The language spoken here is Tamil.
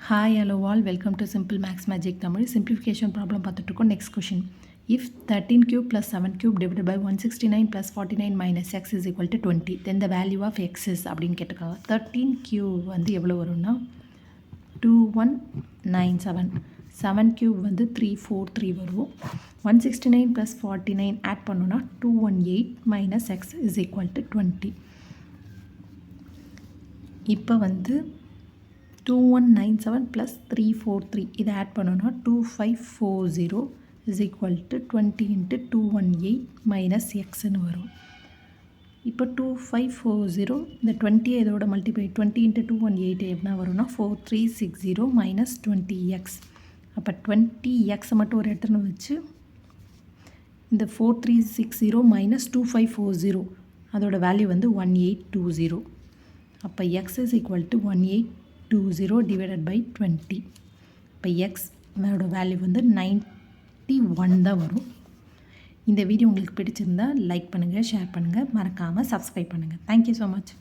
Hi, hello all. Welcome to Simple Max Magic Tamil. Simplification problem பார்த்துட்டுருக்கோம். Next question. If 13 cube plus 7 cube divided by 169 plus 49 minus x is equal to 20, then the value of x is அப்படின்னு கேட்டிருக்காங்க. 13 cube வந்து எவ்வளோ வரும்னா 2197. 7 cube வந்து 343 வரும். 169 plus 49 add பண்ணோன்னா 218 minus x is equal to 20. இப்போ வந்து 2197 plus 343 இதை ஆட் பண்ணோன்னா 2540 is equal to 20 into 218 minus xன்னு வரும். இப்போ 2540 இந்த 20 இதோட மல்டிப்ளை 20 into 218 என்ன வரும்னா 4360 minus 20x. அப்போ 20x மட்டும் ஒரு இடத்துல வச்சு இந்த 4360 minus 2540 அதோட வேல்யூ வந்து 1820. அப்போ x is equal to 1820 divided by 20. இப்போ x அதோட வேல்யூ வந்து 91 தான் வரும். இந்த வீடியோ உங்களுக்கு பிடிச்சிருந்தால் லைக் பண்ணுங்கள், ஷேர் பண்ணுங்கள், மறக்காமல் சப்ஸ்கிரைப் பண்ணுங்கள். Thank you so much.